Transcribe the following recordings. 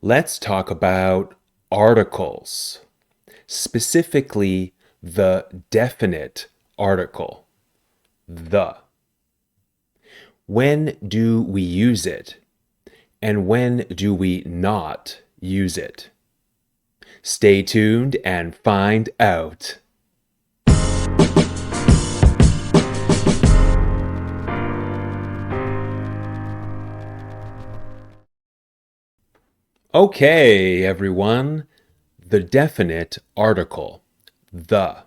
Let's talk about articles, specifically the definite article, the. When do we use it? And when do we not use it? Stay tuned and find out. Okay, everyone. The definite article, the.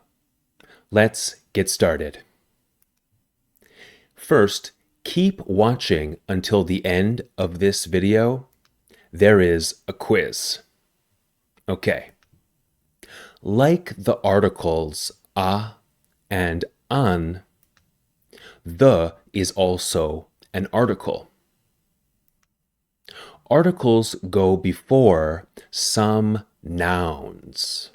Let's get started. First, keep watching until the end of this video. There is a quiz. Okay. Like the articles a and an, the is also an article. Articles go before some nouns.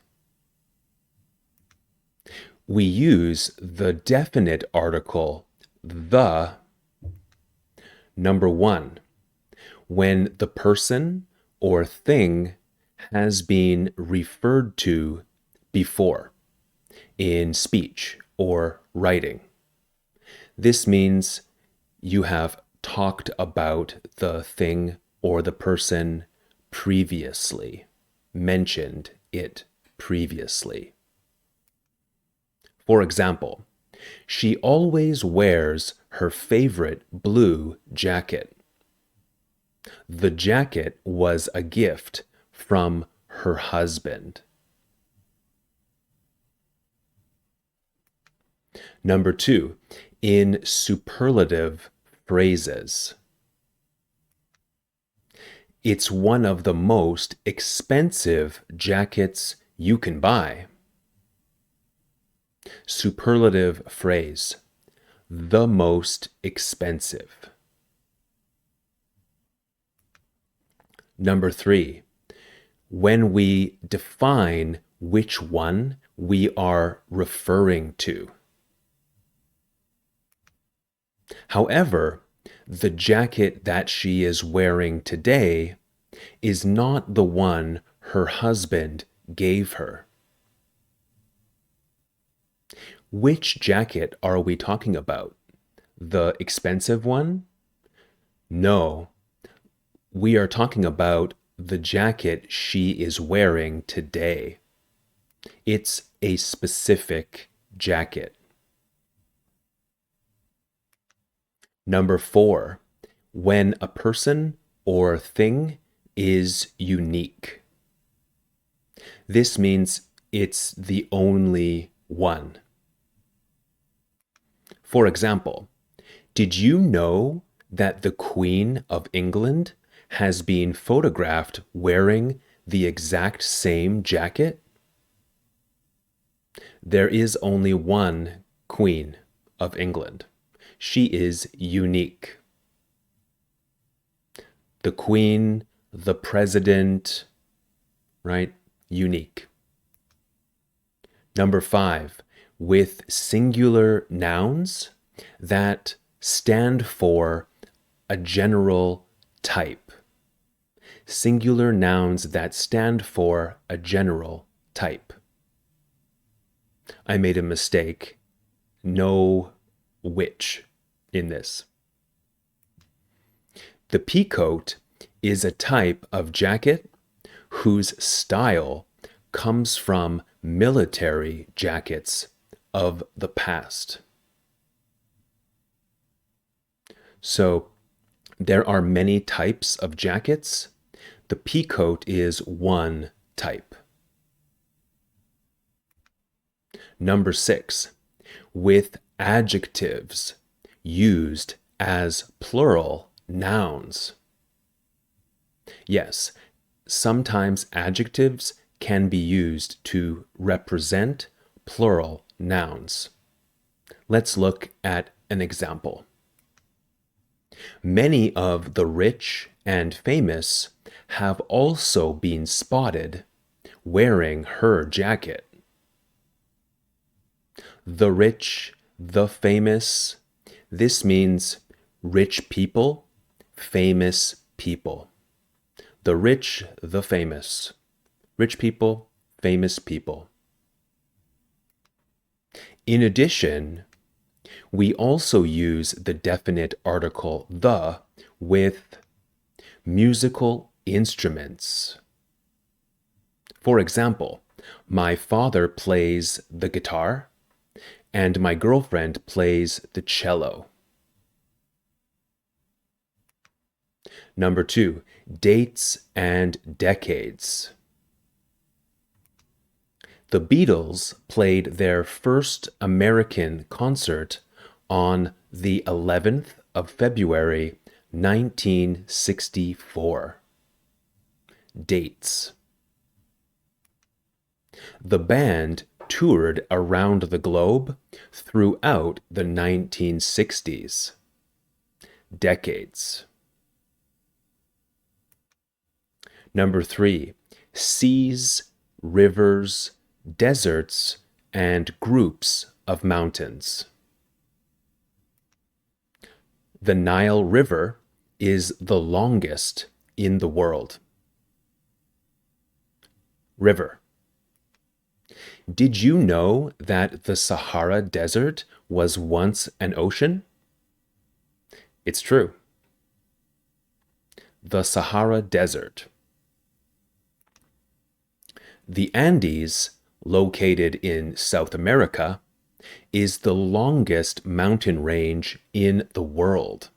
We use the definite article, the, number one, when the person or thing has been referred to before in speech or writing. This means you have talked about the thing or the person previously, mentioned it previously. For example, she always wears her favorite blue jacket. The jacket was a gift from her husband. Number two, in superlative phrases. It's one of the most expensive jackets you can buy. Superlative phrase, the most expensive. Number three, when we define which one we are referring to. However, the jacket that she is wearing today is not the one her husband gave her. Which jacket are we talking about? The expensive one? No, we are talking about the jacket she is wearing today. It's a specific jacket. Number four, when a person or thing is unique. This means it's the only one. For example, did you know that the Queen of England has been photographed wearing the exact same jacket? There is only one Queen of England. She is unique. The Queen, the President, right? Unique. Number five, with singular nouns that stand for a general type. Singular nouns that stand for a general type. I made a mistake. No which in this. The peacoat is a type of jacket whose style comes from military jackets of the past. So there are many types of jackets. The peacoat is one type. Number six, with adjectives used as plural nouns. Yes, sometimes adjectives can be used to represent plural nouns. Let's look at an example. Many of the rich and famous have also been spotted wearing her jacket. The rich, the famous, this means rich people, famous people. The rich, the famous. Rich people, famous people. In addition, we also use the definite article the with musical instruments. For example, my father plays the guitar and my girlfriend plays the cello. Number 2, dates and decades. The Beatles played their first American concert on the 11th of February, 1964. Dates. The band toured around the globe throughout the 1960s. Decades. Number 3, seas, rivers, deserts, and groups of mountains. The Nile River is the longest in the world. River. Did you know that the Sahara Desert was once an ocean? It's true. The Sahara Desert. The Andes, located in South America, is the longest mountain range in the world.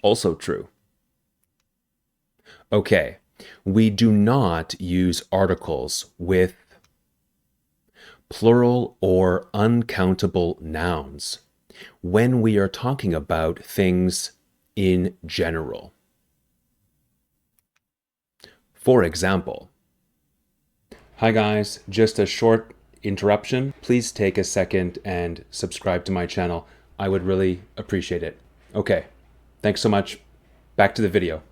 Also true. Okay, we do not use articles with plural or uncountable nouns when we are talking about things in general. For example, hi guys, just a short interruption. Please take a second and subscribe to my channel. I would really appreciate it. Okay, thanks so much. Back to the video.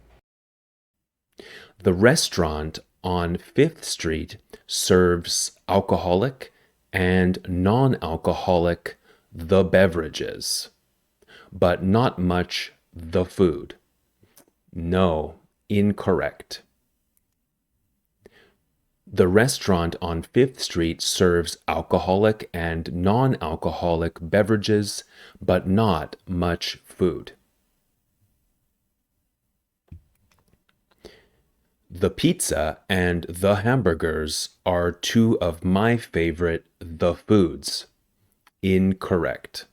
The restaurant on 5th Street serves alcoholic and non-alcoholic the beverages, but not much the food. No, incorrect. The restaurant on 5th Street serves alcoholic and non-alcoholic beverages, but not much food. The pizza and the hamburgers are two of my favorite the foods. Incorrect.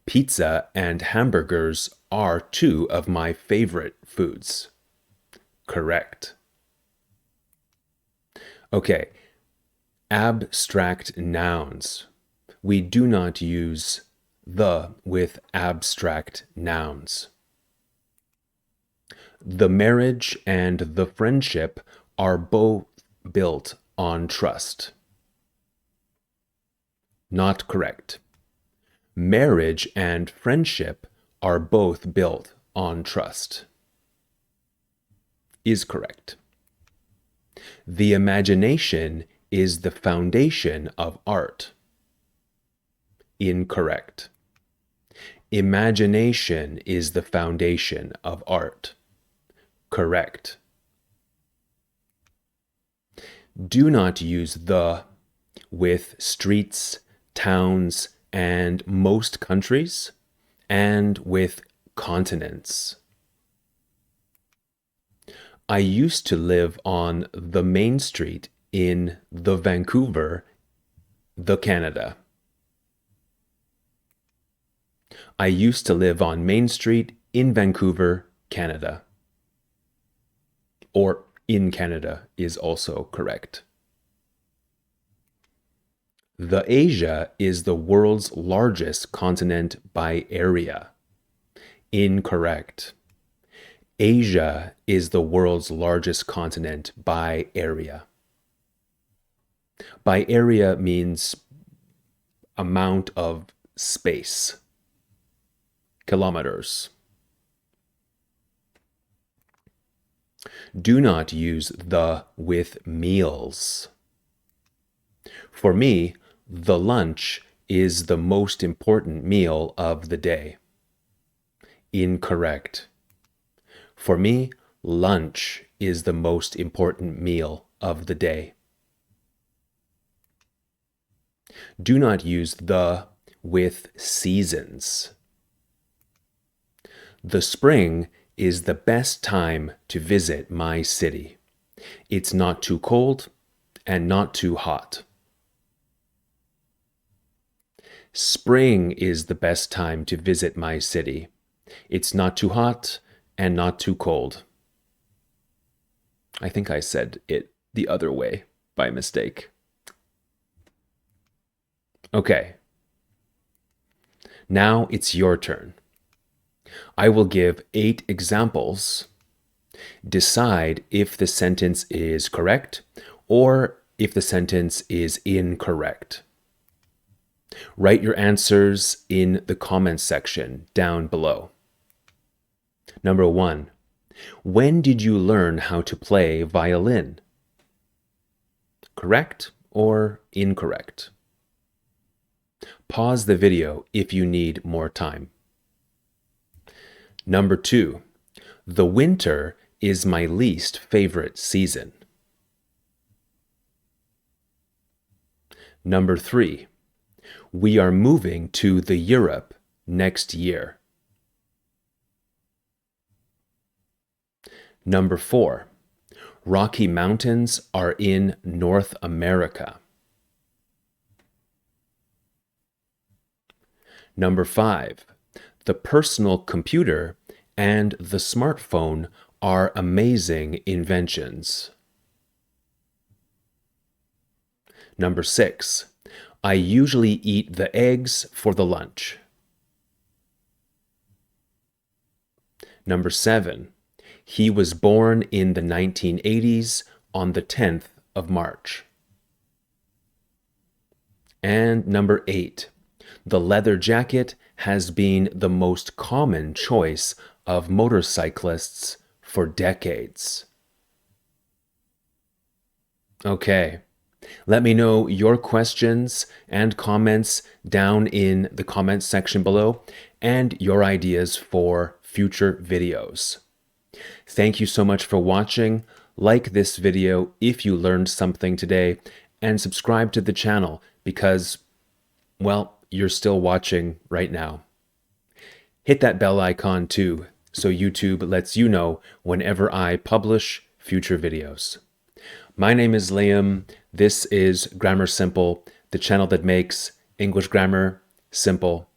Pizza and hamburgers are two of my favorite foods. Correct. Okay, abstract nouns. We do not use the with abstract nouns. The marriage and the friendship are both built on trust. Not correct. Marriage and friendship are both built on trust. Is correct. The imagination is the foundation of art. Incorrect. Imagination is the foundation of art. Correct. Do not use the with streets, towns, and most countries, and with continents. I used to live on the main street in the Vancouver, the Canada. I used to live on Main Street in Vancouver, Canada. Or in Canada is also correct. The Asia is the world's largest continent by area. Incorrect. Asia is the world's largest continent by area. By area means amount of space. Kilometers. Do not use the with meals. For me, the lunch is the most important meal of the day. Incorrect. For me, lunch is the most important meal of the day. Do not use the with seasons. The spring is the best time to visit my city. It's not too cold and not too hot. Spring is the best time to visit my city. It's not too hot and not too cold. I think I said it the other way by mistake. Okay. Now it's your turn. I will give 8 examples. Decide if the sentence is correct or if the sentence is incorrect. Write your answers in the comments section down below. Number 1. When did you learn how to play violin? Correct or incorrect? Pause the video if you need more time. Number 2. The winter is my least favorite season. Number 3. We are moving to the Europe next year. Number 4. Rocky Mountains are in North America. Number 5. The personal computer and the smartphone are amazing inventions. Number 6. I usually eat the eggs for the lunch. Number 7. He was born in the 1980s on the 10th of March. And number 8. The leather jacket has been the most common choice of motorcyclists for decades. Okay. Let me know your questions and comments down in the comments section below and your ideas for future videos. Thank you so much for watching. Like this video if you learned something today and subscribe to the channel because, well, you're still watching right now. Hit that bell icon too so YouTube lets you know whenever I publish future videos. My name is Liam. This is Grammar Simple, the channel that makes English grammar simple.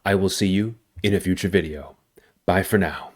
I will see you in a future video. Bye for now.